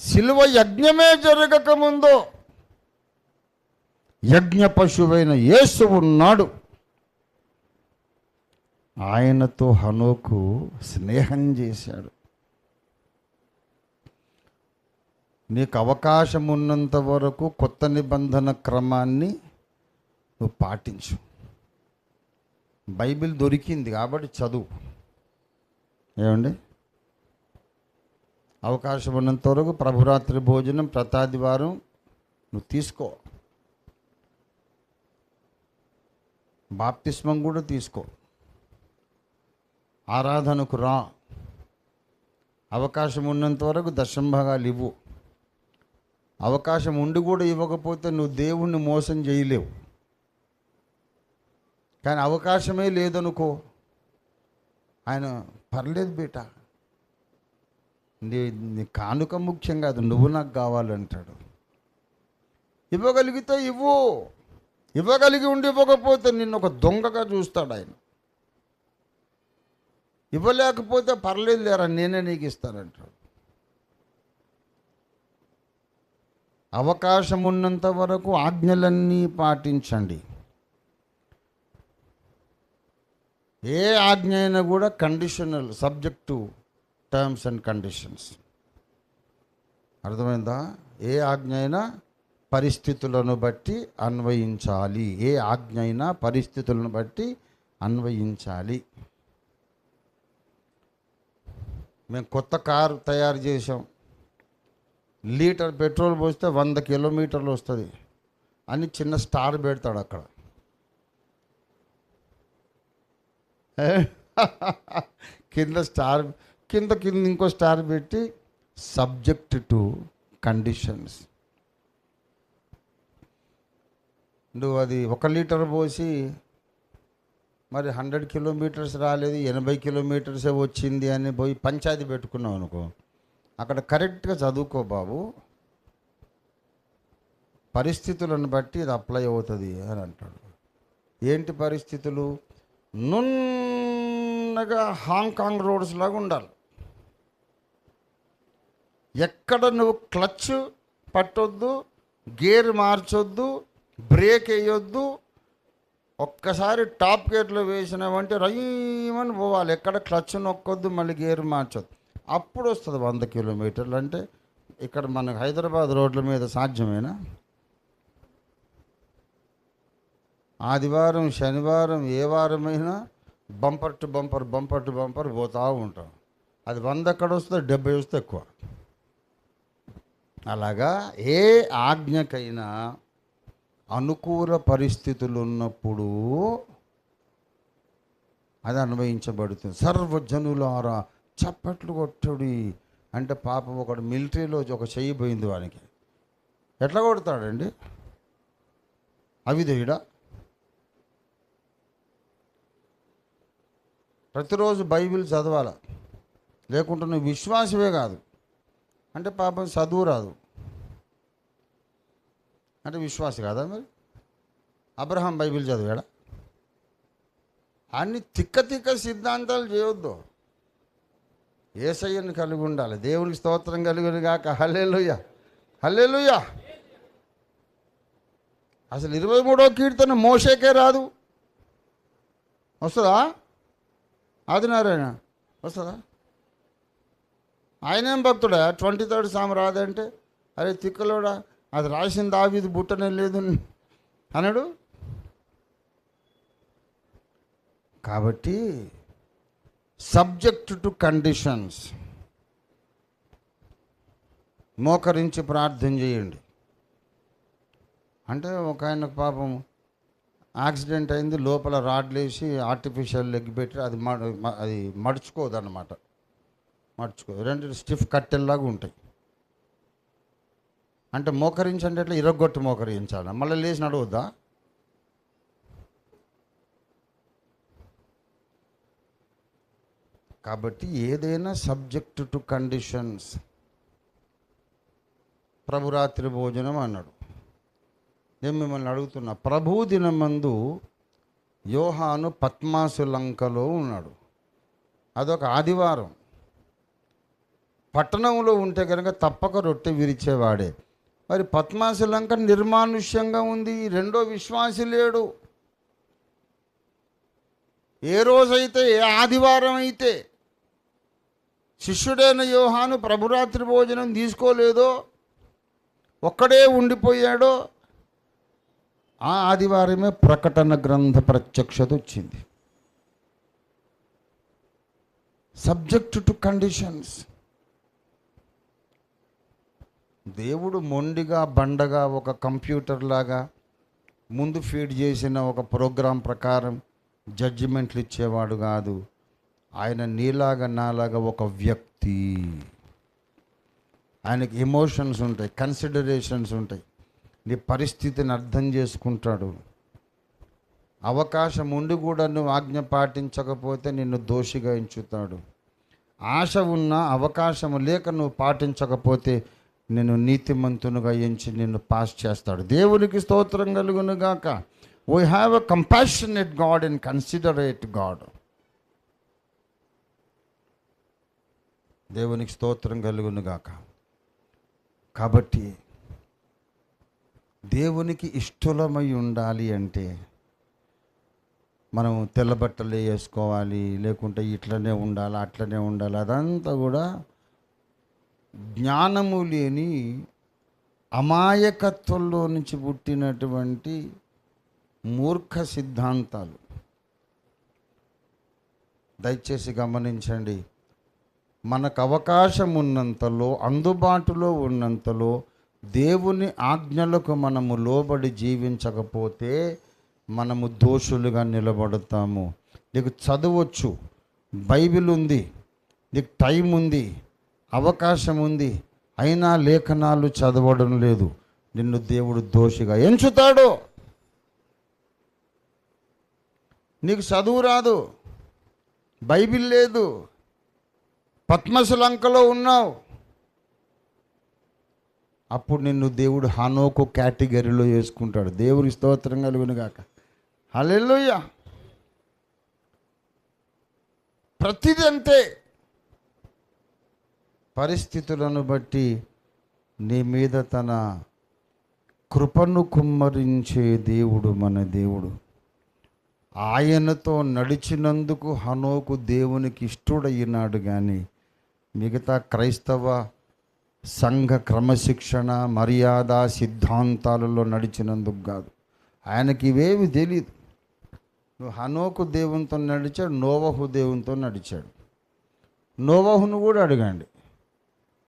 శిలువ యజ్ఞమే జరగకముందు యజ్ఞ పశువైన యేసు ఉన్నాడు. ఆయనతో హనోకు స్నేహం చేశాడు. నీకు అవకాశం ఉన్నంత వరకు కొత్త నిబంధన క్రమాన్ని నువ్వు పాటించు. బైబిల్ దొరికింది కాబట్టి చదువు. ఏమండి, అవకాశం ఉన్నంత వరకు ప్రభురాత్రి భోజనం ప్రతాదివారం నువ్వు తీసుకో. బాప్తిస్మం కూడా తీసుకో. ఆరాధనకు రా. అవకాశం ఉన్నంత వరకు దశంభాగాలు ఇవ్వు. అవకాశం ఉండి కూడా ఇవ్వకపోతే నువ్వు దేవుణ్ణి మోసం చేయలేవు. కానీ అవకాశమే లేదనుకో, ఆయన పర్లేదు బేట, నీ కానుక ముఖ్యం కాదు, నువ్వు నాకు కావాలంటాడు. ఇవ్వగలిగితే ఇవ్వు. ఇవ్వగలిగి ఉండి ఇవ్వకపోతే నిన్ను ఒక దొంగగా చూస్తాడు ఆయన. ఇవ్వలేకపోతే పర్లేదు లేరా, నేనే నీకు ఇస్తానంటాడు. అవకాశం ఉన్నంత వరకు ఆజ్ఞలన్నీ పాటించండి. ఏ ఆజ్ఞ అయినా కూడా conditional, subject to terms and conditions. అర్థమైందా? ఏ ఆజ్ఞ అయినా పరిస్థితులను బట్టి అన్వయించాలి. ఏ ఆజ్ఞ అయినా పరిస్థితులను బట్టి అన్వయించాలి. మేము కొత్త కారు తయారు చేసాం. లీటర్ పెట్రోల్ పోస్తే 100 కిలోమీటర్లు వస్తుంది అని చిన్న స్టార్ పెడతాడు అక్కడ. కింద స్టార్, కింద ఇంకో స్టార్ పెట్టి సబ్జెక్ట్ టు కండిషన్స్. నువ్వు అది 1 లీటర్ పోసి మరి 100 కిలోమీటర్స్ రాలేదు, 80 కిలోమీటర్సే వచ్చింది అని పోయి పంచాయతీ పెట్టుకున్నావు అనుకో, అక్కడ కరెక్ట్గా చదువుకో బాబు, పరిస్థితులను బట్టి ఇది అప్లై అవుతుంది అని అంటాడు. ఏంటి పరిస్థితులు? నున్నగా హాంకాంగ్ రోడ్స్ లాగా ఉండాలి. ఎక్కడ నువ్వు క్లచ్ పట్టొద్దు, గేర్ మార్చొద్దు, బ్రేక్ వేయొద్దు. ఒక్కసారి టాప్ గేర్లో వేసినావంటే రయ్యమని పోవాలి. ఎక్కడ క్లచ్ నొక్కొద్దు, మళ్ళీ గేర్ మార్చొద్దు. అప్పుడు వస్తుంది 100 కిలోమీటర్లు. అంటే ఇక్కడ మనకు హైదరాబాద్ రోడ్ల మీద సాధ్యమేనా? ఆదివారం శనివారం ఏ వారమైనా bumper to bumper, bumper to bumper పోతూ ఉంటాం. అది 100 ఎక్కడ వస్తుంది, 70 వస్తే ఎక్కువ. అలాగా ఏ ఆజ్ఞకైనా అనుకూల పరిస్థితులు ఉన్నప్పుడు అది అన్వయించబడుతుంది. సర్వజనులారా చప్పట్లు కొట్టుడి అంటే పాపం ఒకడు మిలిటరీలో ఒక చెయ్యి పోయింది వానికి. ఎట్లా కొడతాడండి? అవిధేయుడా? ప్రతిరోజు బైబిల్ చదవాల, లేకుంటే నువ్వు విశ్వాసమే కాదు. అంటే పాపం చదువు రాదు అంటే విశ్వాస కాదా? మరి అబ్రహాం బైబిల్ చదివాడా? అన్ని తిక్క సిద్ధాంతాలు చేయొద్దు. యేసయ్యను కలిగి ఉండాలి. దేవునికి స్తోత్రం కలిగిన గాక. హల్లెలూయా, హల్లెలూయా. అసలు 23వ కీర్తన మోషేకే రాదు. వస్తుందా? ఆదినారాయణ వస్తుందా? ఆయనేం భక్తుడా? 23rd సామ్ రాదంటే అరే తిక్కలోడా, అది రాసిన దావీదు బుట్టనే లేదు అన్నాడు. కాబట్టి సబ్జెక్ట్ టు కండిషన్స్. మోకరించి ప్రార్థన చేయండి. అంటే ఒక ఆయనకు పాపం యాక్సిడెంట్ అయింది, లోపల రాడ్లేసి ఆర్టిఫిషియల్ లెగ్ పెట్టి అది మడుచుకోదన్నమాట. రెండు స్టిఫ్ కట్టెల్లాగా ఉంటాయి. అంటే మోకరించండి, ఎట్లా ఇరగొట్టు మోకరించాలి, మళ్ళీ లేచి నడవద్దా? కాబట్టి ఏదైనా సబ్జెక్ట్ టు కండిషన్స్. ప్రభురాత్రి భోజనం అన్నాడు. నేను మిమ్మల్ని అడుగుతున్నా, ప్రభు దినమందు యోహాను పద్మాసు లంకలో ఉన్నాడు. అదొక ఆదివారం. పట్టణంలో ఉంటే కనుక తప్పక రొట్టె విరిచేవాడే. మరి పద్మాసు లంక నిర్మానుష్యంగా ఉంది, రెండో విశ్వాసి లేడు. ఏ రోజైతే, ఏ ఆదివారం అయితే శిష్యుడైన యోహాను ప్రభురాత్రి భోజనం తీసుకోలేదో, ఒక్కడే ఉండిపోయాడో, ఆ ఆదివారమే ప్రకటన గ్రంథ ప్రత్యక్షత వచ్చింది. Subject to conditions. దేవుడు మొండిగా బండగా ఒక కంప్యూటర్ లాగా ముందు ఫీడ్ చేసిన ఒక ప్రోగ్రాం ప్రకారం జడ్జిమెంట్లు ఇచ్చేవాడు కాదు. ఆయన నీలాగా నాలాగా ఒక వ్యక్తి. ఆయనకి ఎమోషన్స్ ఉంటాయి, కన్సిడరేషన్స్ ఉంటాయి. నీ పరిస్థితిని అర్థం చేసుకుంటాడు. అవకాశం ఉండి కూడా నువ్వు ఆజ్ఞ పాటించకపోతే నిన్ను దోషిగా ఎంచుతాడు. ఆశ ఉన్నా అవకాశం లేక నువ్వు పాటించకపోతే నిన్ను నీతిమంతునిగా ఎంచి నిన్ను పాస్ చేస్తాడు. దేవునికి స్తోత్రం కలుగును గాక. We have a compassionate God and considerate God. దేవునికి స్తోత్రం కలుగును గాక. కాబట్టి దేవునికి ఇష్టలమై ఉండాలి అంటే మనం తెల్లబట్టలు వేసుకోవాలి, లేకుంటే ఇట్లనే ఉండాలి, అట్లనే ఉండాలి. అదంతా కూడా జ్ఞానము లేని అమాయకత్వంలో నుంచి పుట్టినటువంటి మూర్ఖ సిద్ధాంతాలు. దయచేసి గమనించండి. మనకు అవకాశం ఉన్నంతలో, అందుబాటులో ఉన్నంతలో దేవుని ఆజ్ఞలకు మనము లోబడి జీవించకపోతే మనము దోషులుగా నిలబడతాము. నీకు చదవచ్చు, బైబిల్ ఉంది, నీకు టైం ఉంది, అవకాశం ఉంది, అయినా లేఖనాలు చదవడం లేదు. నిన్ను దేవుడు దోషిగా ఎంచుతాడు. నీకు చదువు రాదు, బైబిల్ లేదు, పద్మసు లంకలో ఉన్నావు, అప్పుడు నిన్ను దేవుడు హనోకు కేటగిరీలో వేసుకుంటాడు. దేవుని స్తోత్రం కలుగును గాక. హల్లెలూయా. ప్రతిదీ అంతే. పరిస్థితులను బట్టి నీ మీద తన కృపను కుమ్మరించే దేవుడు మన దేవుడు. ఆయనతో నడిచినందుకు హనోకు దేవునికి ఇష్టడైనాడు. కానీ మిగతా క్రైస్తవ సంఘ క్రమశిక్షణ, మర్యాద, సిద్ధాంతాలలో నడిచినందుకు కాదు. ఆయనకి ఇవేవి తెలియదు. నువ్వు హనోకు దేవునితో నడిచాడు, నోవహు దేవునితో నడిచాడు. నోవహును కూడా అడగండి.